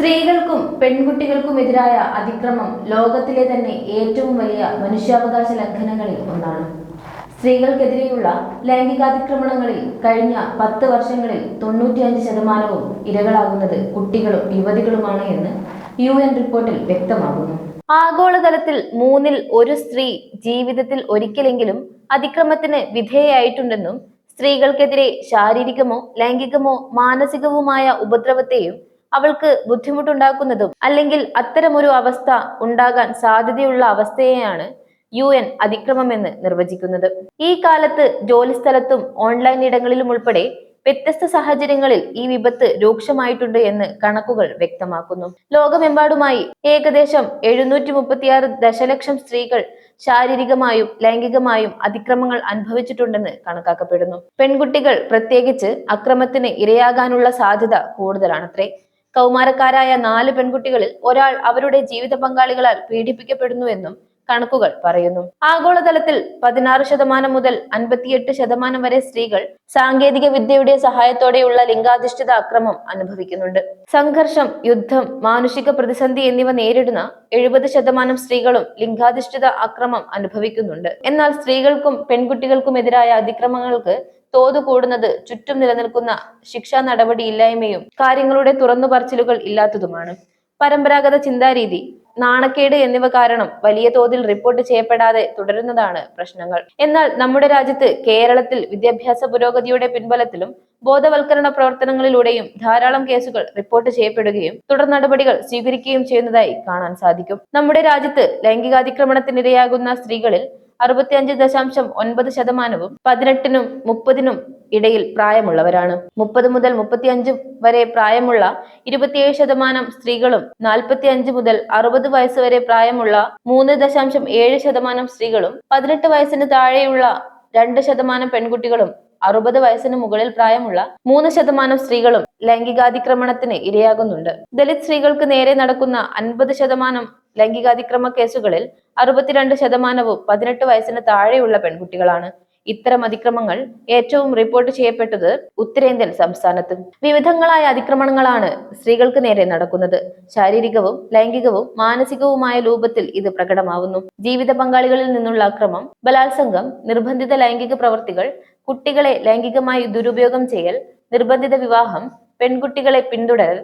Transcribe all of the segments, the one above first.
സ്ത്രീകൾക്കും പെൺകുട്ടികൾക്കുമെതിരായ അതിക്രമം ലോകത്തിലെ തന്നെ ഏറ്റവും വലിയ മനുഷ്യാവകാശ ലംഘനങ്ങളിൽ ഒന്നാണ്. സ്ത്രീകൾക്കെതിരെയുള്ള ലൈംഗികാതിക്രമണങ്ങളിൽ കഴിഞ്ഞ 10 വർഷങ്ങളിൽ 95% ഇരകളാകുന്നത് കുട്ടികളും യുവതികളുമാണ് എന്ന് UN റിപ്പോർട്ടിൽ വ്യക്തമാകുന്നു. ആഗോളതലത്തിൽ 3-ൽ 1 സ്ത്രീ ജീവിതത്തിൽ ഒരിക്കലെങ്കിലും അതിക്രമത്തിന് വിധേയയായിട്ടുണ്ടെന്നും സ്ത്രീകൾക്കെതിരെ ശാരീരികമോ ലൈംഗികമോ മാനസികവുമായ ഉപദ്രവത്തെയും അവൾക്ക് ബുദ്ധിമുട്ടുണ്ടാക്കുന്നതും അല്ലെങ്കിൽ അത്തരമൊരു അവസ്ഥ ഉണ്ടാകാൻ സാധ്യതയുള്ള അവസ്ഥയെയാണ് UN അതിക്രമമെന്ന് നിർവചിക്കുന്നത്. ഈ കാലത്ത് ജോലിസ്ഥലത്തും ഓൺലൈൻ ഇടങ്ങളിലും ഉൾപ്പെടെ വ്യത്യസ്ത സാഹചര്യങ്ങളിൽ ഈ വിപത്ത് രൂക്ഷമായിട്ടുണ്ട് എന്ന് കണക്കുകൾ വ്യക്തമാക്കുന്നു. ലോകമെമ്പാടുമായി ഏകദേശം 736 ദശലക്ഷം സ്ത്രീകൾ ശാരീരികമായും ലൈംഗികമായും അതിക്രമങ്ങൾ അനുഭവിച്ചിട്ടുണ്ടെന്ന് കണക്കാക്കപ്പെടുന്നു. പെൺകുട്ടികൾ പ്രത്യേകിച്ച് അക്രമത്തിന് ഇരയാകാനുള്ള സാധ്യത കൂടുതലാണത്രേ. കൗമാരക്കാരായ 4 പെൺകുട്ടികളിൽ ഒരാൾ അവരുടെ ജീവിത പങ്കാളികളാൽ പീഡിപ്പിക്കപ്പെടുന്നുവെന്നും കണക്കുകൾ പറയുന്നു. ആഗോളതലത്തിൽ 16% മുതൽ 58% വരെ സ്ത്രീകൾ സാങ്കേതിക വിദ്യയുടെ സഹായത്തോടെയുള്ള ലിംഗാധിഷ്ഠിത അക്രമം അനുഭവിക്കുന്നുണ്ട്. സംഘർഷം, യുദ്ധം, മാനുഷിക പ്രതിസന്ധി എന്നിവ നേരിടുന്ന 70% സ്ത്രീകളും ലിംഗാധിഷ്ഠിത അക്രമം അനുഭവിക്കുന്നുണ്ട്. എന്നാൽ സ്ത്രീകൾക്കും പെൺകുട്ടികൾക്കുമെതിരായ അതിക്രമങ്ങൾക്ക് തോത് കൂടുന്നത് ചുറ്റും നിലനിൽക്കുന്ന ശിക്ഷാ നടപടിയില്ലായ്മയും കാര്യങ്ങളുടെ തുറന്നു പറച്ചിലുകൾ ഇല്ലാത്തതുമാണ്. പരമ്പരാഗത ചിന്താരീതി, നാണക്കേട് എന്നിവ കാരണം വലിയ തോതിൽ റിപ്പോർട്ട് ചെയ്യപ്പെടാതെ തുടരുന്നതാണ് പ്രശ്നങ്ങൾ. എന്നാൽ നമ്മുടെ രാജ്യത്ത് കേരളത്തിൽ വിദ്യാഭ്യാസ പുരോഗതിയുടെ പിൻബലത്തിലും ബോധവൽക്കരണ പ്രവർത്തനങ്ങളിലൂടെയും ധാരാളം കേസുകൾ റിപ്പോർട്ട് ചെയ്യപ്പെടുകയും തുടർ നടപടികൾ സ്വീകരിക്കുകയും ചെയ്യുന്നതായി കാണാൻ സാധിക്കും. നമ്മുടെ രാജ്യത്ത് ലൈംഗികാതിക്രമണത്തിനിരയാകുന്ന സ്ത്രീകളിൽ 65.9% 18-നും 30-നും ഇടയിൽ പ്രായമുള്ളവരാണ്. 30 മുതൽ 35 വരെ പ്രായമുള്ള 27% സ്ത്രീകളും 45 മുതൽ 60 വയസ്സ് വരെ പ്രായമുള്ള 3.7% സ്ത്രീകളും 18 വയസ്സിന് താഴെയുള്ള 2% പെൺകുട്ടികളും 60 വയസ്സിന് മുകളിൽ പ്രായമുള്ള 3% സ്ത്രീകളും ലൈംഗികാതിക്രമണത്തിന് ഇരയാകുന്നുണ്ട്. ദലിത് സ്ത്രീകൾക്ക് നേരെ നടക്കുന്ന 50% ലൈംഗികാതിക്രമ കേസുകളിൽ 62%വും 18 വയസ്സിന് താഴെയുള്ള പെൺകുട്ടികളാണ്. ഇത്തരം അതിക്രമങ്ങൾ ഏറ്റവും റിപ്പോർട്ട് ചെയ്യപ്പെട്ടത് ഉത്തരേന്ത്യൻ സംസ്ഥാനത്ത്. വിവിധങ്ങളായ അതിക്രമണങ്ങളാണ് സ്ത്രീകൾക്ക് നേരെ നടക്കുന്നത്. ശാരീരികവും ലൈംഗികവും മാനസികവുമായ രൂപത്തിൽ ഇത് പ്രകടമാവുന്നു. ജീവിത പങ്കാളികളിൽ നിന്നുള്ള അക്രമം, ബലാത്സംഗം, നിർബന്ധിത ലൈംഗിക പ്രവർത്തികൾ, കുട്ടികളെ ലൈംഗികമായി ദുരുപയോഗം ചെയ്യൽ, നിർബന്ധിത വിവാഹം, പെൺകുട്ടികളെ പിന്തുടരൽ,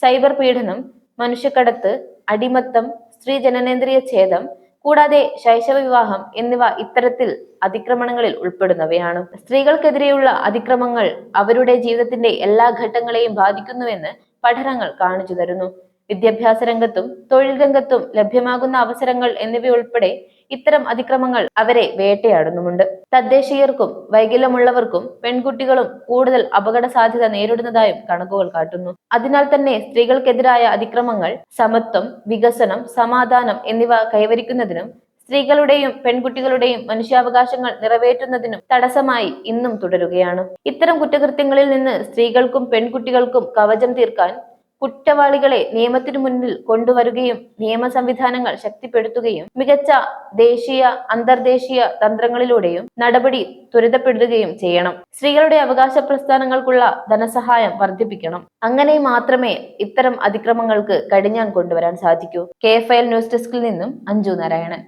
സൈബർ പീഡനം, മനുഷ്യക്കടത്ത്, അടിമത്തം, സ്ത്രീ ജനനേന്ദ്രിയ ഛേദം കൂടാതെ ശൈശവ വിവാഹം എന്നിവ ഇത്തരത്തിൽ അതിക്രമണങ്ങളിൽ ഉൾപ്പെടുന്നവയാണ്. സ്ത്രീകൾക്കെതിരെയുള്ള അതിക്രമങ്ങൾ അവരുടെ ജീവിതത്തിന്റെ എല്ലാ ഘട്ടങ്ങളെയും ബാധിക്കുന്നുവെന്ന് പഠനങ്ങൾ കാണിച്ചു തരുന്നു. വിദ്യാഭ്യാസ രംഗത്തും തൊഴിൽ രംഗത്തും ലഭ്യമാകുന്ന അവസരങ്ങൾ എന്നിവയുൾപ്പെടെ ഇത്തരം അതിക്രമങ്ങൾ അവരെ വേട്ടയാടുന്നുമുണ്ട്. തദ്ദേശീയർക്കും വൈകല്യമുള്ളവർക്കും പെൺകുട്ടികളും കൂടുതൽ അപകട സാധ്യത നേരിടുന്നതായും കണക്കുകൾ കാട്ടുന്നു. അതിനാൽ തന്നെ സ്ത്രീകൾക്കെതിരായ അതിക്രമങ്ങൾ സമത്വം, വികസനം, സമാധാനം എന്നിവ കൈവരിക്കുന്നതിനും സ്ത്രീകളുടെയും പെൺകുട്ടികളുടെയും മനുഷ്യാവകാശങ്ങൾ നിറവേറ്റുന്നതിനും തടസ്സമായി ഇന്നും തുടരുകയാണ്. ഇത്തരം കുറ്റകൃത്യങ്ങളിൽ നിന്ന് സ്ത്രീകൾക്കും പെൺകുട്ടികൾക്കും കവചം തീർക്കാൻ കുറ്റവാളികളെ നിയമത്തിനു മുന്നിൽ കൊണ്ടുവരികയും നിയമ സംവിധാനങ്ങൾ ശക്തിപ്പെടുത്തുകയും മികച്ച ദേശീയ അന്തർദേശീയ തന്ത്രങ്ങളിലൂടെയും നടപടി ത്വരിതപ്പെടുത്തുകയും ചെയ്യണം. സ്ത്രീകളുടെ അവകാശ പ്രസ്ഥാനങ്ങൾക്കുള്ള ധനസഹായം വർദ്ധിപ്പിക്കണം. അങ്ങനെ മാത്രമേ ഇത്തരം അതിക്രമങ്ങൾക്ക് കടിഞ്ഞാൺ കൊണ്ടുവരാൻ സാധിക്കൂ. KFIL ന്യൂസ് ഡെസ്കിൽ നിന്നും അഞ്ജു നാരായണൻ.